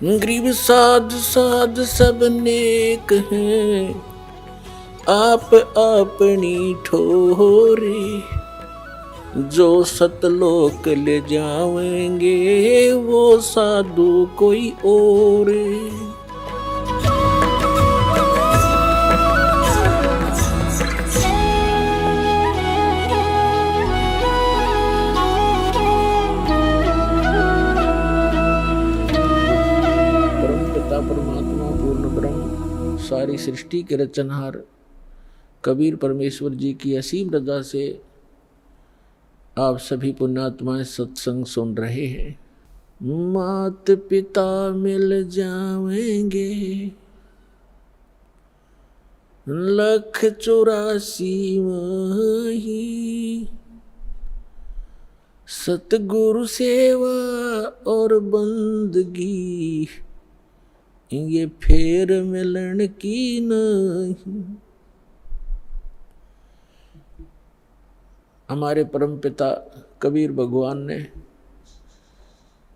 Grieve साध साध सब नेक हैं, आप अपनी ठोरे। जो सतलोक ले जाएंगे वो साधु कोई और। परमात्मा पूर्ण ब्रह्म सारी सृष्टि के रचनहार कबीर परमेश्वर जी की असीम रजा से आप सभी पुण्यात्माएं सत्संग सुन रहे हैं। मात पिता मिल जाएंगे, 184 माही। सतगुरु सेवा और बंदगी ये फेर मिलन की नहीं। हमारे परम पिता कबीर भगवान ने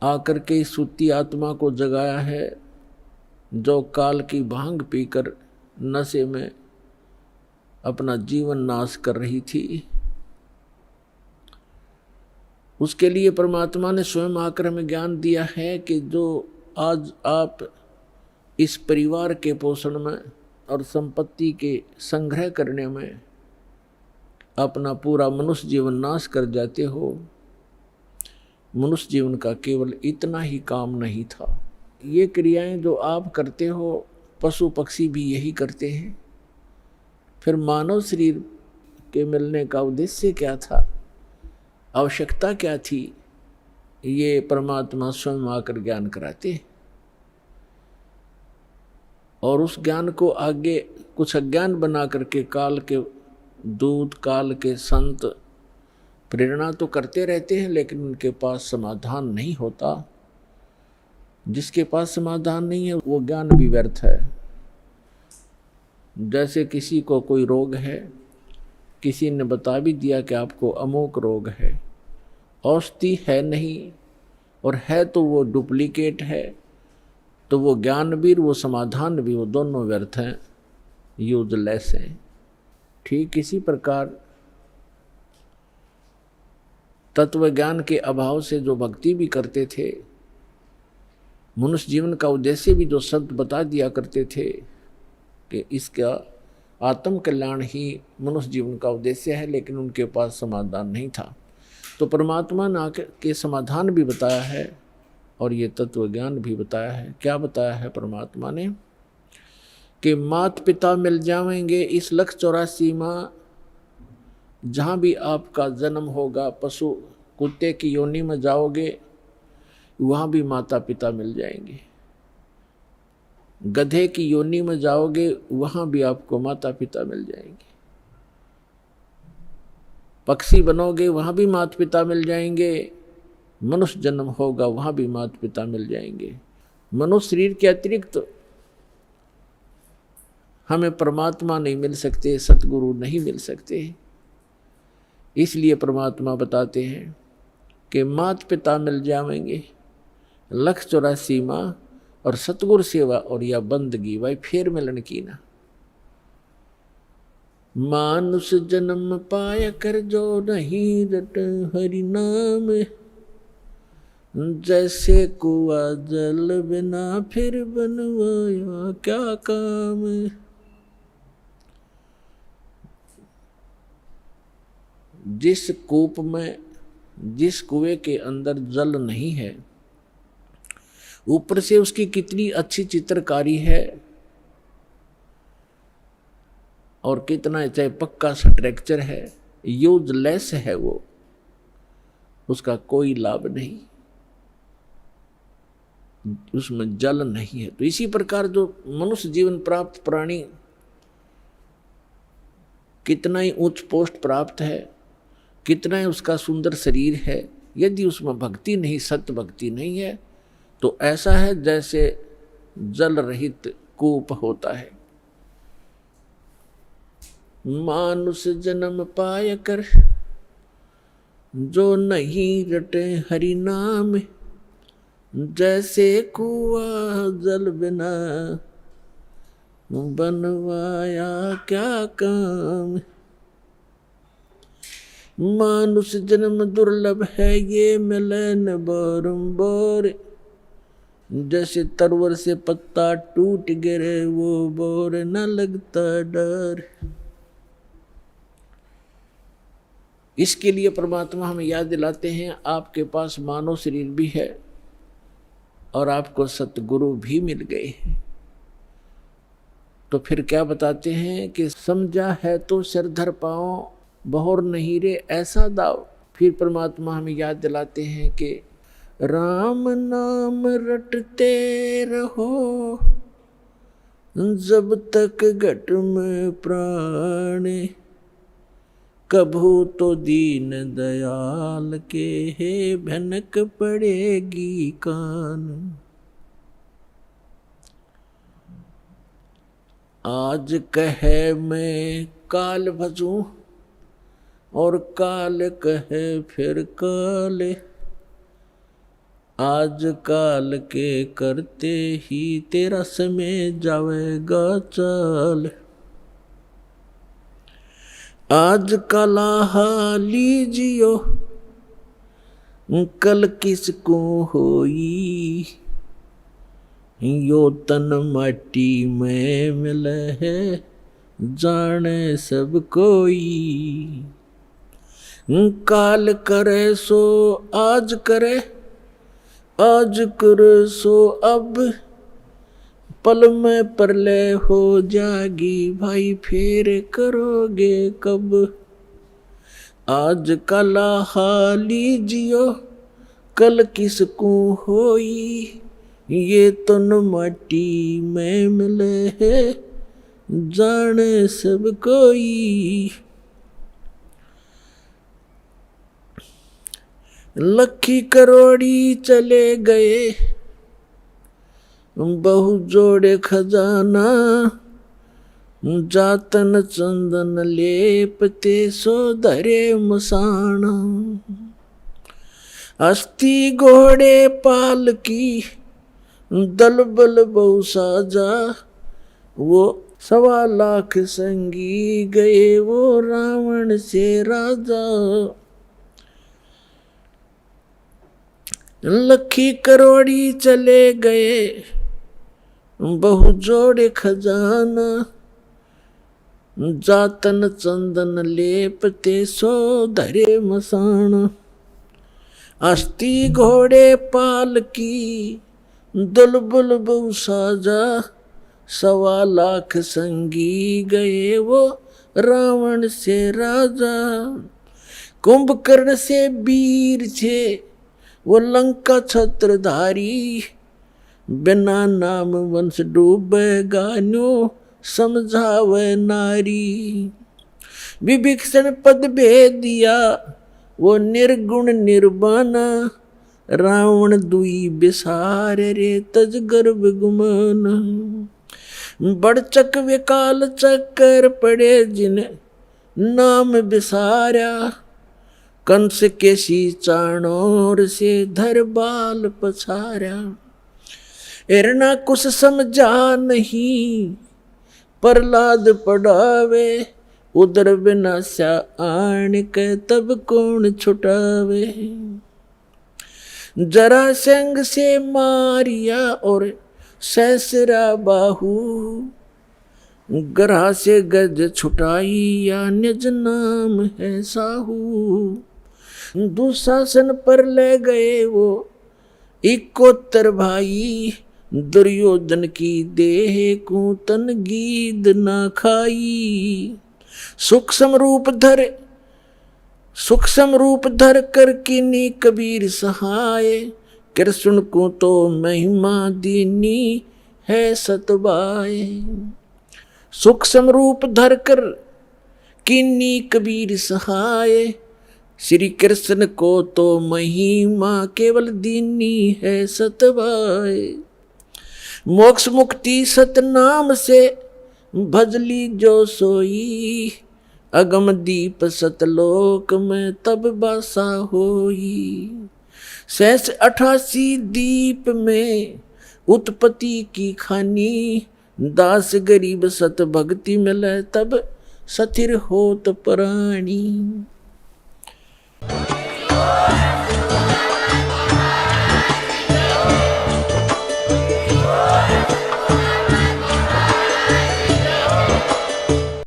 आकर के इस सूती आत्मा को जगाया है जो काल की भांग पीकर नशे में अपना जीवन नाश कर रही थी। उसके लिए परमात्मा ने स्वयं आकर हमें ज्ञान दिया है कि जो आज आप इस परिवार के पोषण में और संपत्ति के संग्रह करने में अपना पूरा मनुष्य जीवन नाश कर जाते हो, मनुष्य जीवन का केवल इतना ही काम नहीं था। ये क्रियाएं जो आप करते हो पशु पक्षी भी यही करते हैं। फिर मानव शरीर के मिलने का उद्देश्य क्या था, आवश्यकता क्या थी, ये परमात्मा स्वयं आकर ज्ञान कराते हैं। और उस ज्ञान को आगे कुछ अज्ञान बना करके काल के दूत, काल के संत प्रेरणा तो करते रहते हैं, लेकिन उनके पास समाधान नहीं होता। जिसके पास समाधान नहीं है वो ज्ञान भी व्यर्थ है। जैसे किसी को कोई रोग है, किसी ने बता भी दिया कि आपको अमोक रोग है, औषधि है नहीं और है तो वो डुप्लीकेट है, तो वो ज्ञान भी वो समाधान भी वो दोनों व्यर्थ हैं, यूजलेस हैं। ठीक इसी प्रकार तत्व ज्ञान के अभाव से जो भक्ति भी करते थे, मनुष्य जीवन का उद्देश्य भी जो संत बता दिया करते थे कि इसका आत्म कल्याण ही मनुष्य जीवन का उद्देश्य है, लेकिन उनके पास समाधान नहीं था। तो परमात्मा ने आकर के समाधान भी बताया है और ये तत्व ज्ञान भी बताया है। क्या बताया है परमात्मा ने कि मात पिता मिल जाएंगे इस 184 माह। जहाँ भी आपका जन्म होगा, पशु कुत्ते की योनि में जाओगे वहाँ भी माता पिता मिल जाएंगे। गधे की योनि में जाओगे वहाँ भी आपको माता पिता मिल जाएंगे। पक्षी बनोगे वहाँ भी माता पिता मिल जाएंगे। मनुष्य जन्म होगा वहाँ भी माता पिता मिल जाएंगे। मनुष्य शरीर के अतिरिक्त हमें परमात्मा नहीं मिल सकते, सतगुरु नहीं मिल सकते। इसलिए परमात्मा बताते हैं कि माता पिता मिल जाएंगे, 184 माह और सतगुरु सेवा और या बंदगी भाई फेर मिलन की ना। मानुष जन्म पाया कर जो नहीं रट हरि नाम, जैसे कुआ जल बिना फिर बनवाया क्या काम। जिस कूप में, जिस कुएं के अंदर जल नहीं है, ऊपर से उसकी कितनी अच्छी चित्रकारी है और कितना चाहे पक्का स्ट्रक्चर है, यूजलेस है वो, उसका कोई लाभ नहीं, उसमें जल नहीं है। तो इसी प्रकार जो मनुष्य जीवन प्राप्त प्राणी कितना ही उच्च पोस्ट प्राप्त है, कितना ही उसका सुंदर शरीर है, यदि उसमें भक्ति नहीं, सत्य भक्ति नहीं है, तो ऐसा है जैसे जल रहित कूप होता है। मानुष जन्म पाय कर जो नहीं रटे हरि नाम, जैसे कुआं जल बिना बनवाया क्या काम। मानुष जन्म दुर्लभ है ये मिले न बारंबार। जैसे तरवर से पत्ता टूट गिरे वो बोर न लगता डर। इसके लिए परमात्मा हमें याद दिलाते हैं आपके पास मानव शरीर भी है और आपको सतगुरु भी मिल गए हैं। तो फिर क्या बताते हैं कि समझा है तो सिर धर पाओ बहुर नहीं रे ऐसा दाव। फिर परमात्मा हमें याद दिलाते हैं कि राम नाम रटते रहो जब तक घट में प्राण। कभू तो दीन दयाल के है भनक पड़ेगी कान। आज कहे मैं काल भजूं और काल कहे फिर काल। आज काल के करते ही तेरा समय जावेगा चाल। आज कला लीजियो कल किसको होई। यो तन माटी में मिले है जाने सब कोई। काल करे सो आज करे आज करे सो अब। पल में प्रलय हो जागी भाई फिर करोगे कब। आज कला लीजियो कल किसको होई। ये तन माटी में मिले है जाने सब कोई। लखी करोड़ी चले गए बहु जोड़े खजाना। जातन चंदन लेपते सो धरे मसाना। अस्थि घोड़े पाल की दल बल बहु साजा। वो 1.25 लाख संगी गए वो रावण से राजा। लखी करोड़ी चले गए बहु जोड़े खजाना। जातन चंदन लेपते सो धरे मसाना। अस्थि घोड़े पाल की दुलबुल बहु साजा। 1.25 लाख संगी गए वो रावण से राजा। कुंभकर्ण से वीर छे वो लंका छत्रधारी। बिना नाम वंश डूबेगा न्यो समझावे नारी। विभीषण पद भेद दिया वो निर्गुण निर्वाणा। रावण दुई बिसार रे तज गर्भ गुमान। बड़चक विकाल चक्कर पड़े जिन नाम बिसारा। कंस के सी चाणोर से धर बाल पछारा। हिरणा कुछ समझा नहीं प्रहलाद पढ़ावे। उदर विनाशा आण के तब कौन छुटावे। जरासंध से मारिया और सहसरा बाहु। ग्रह से गज छुटाई या निज नाम है साहू। दुशासन पर ले गए वो 71 भाई। दुर्योधन की देह को तन गीद ना खाई। सूक्ष्म रूप धर कर किनी कबीर सहाय। कृष्ण को तो महिमा दीनी है सतबाय। सूक्ष्म रूप धर कर किन्नी कबीर सहाय। श्री कृष्ण को तो महिमा केवल दीनी है सतबाय। मोक्ष मुक्ति सतनाम से भजली जो सोई। अगम दीप सतलोक में तब बासा होई। सहस 88 दीप में उत्पत्ति की खानी, दास गरीब सत भक्ति मिले तब सथिर होत प्राणी।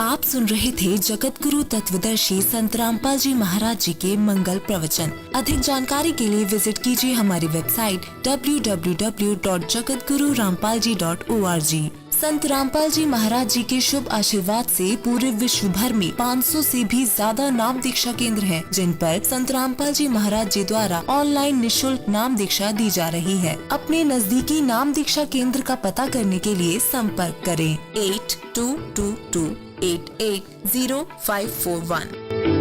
आप सुन रहे थे जगत गुरु तत्वदर्शी संत रामपाल जी महाराज जी के मंगल प्रवचन। अधिक जानकारी के लिए विजिट कीजिए हमारी वेबसाइट www.jagatgururampalji.org। संत रामपाल जी महाराज जी के शुभ आशीर्वाद से पूरे विश्व भर में 500 से भी ज्यादा नाम दीक्षा केंद्र हैं, जिन पर संत रामपाल जी महाराज जी द्वारा ऑनलाइन निशुल्क नाम दीक्षा दी जा रही है। अपने नजदीकी नाम दीक्षा केंद्र का पता करने के लिए संपर्क करें 8222880541।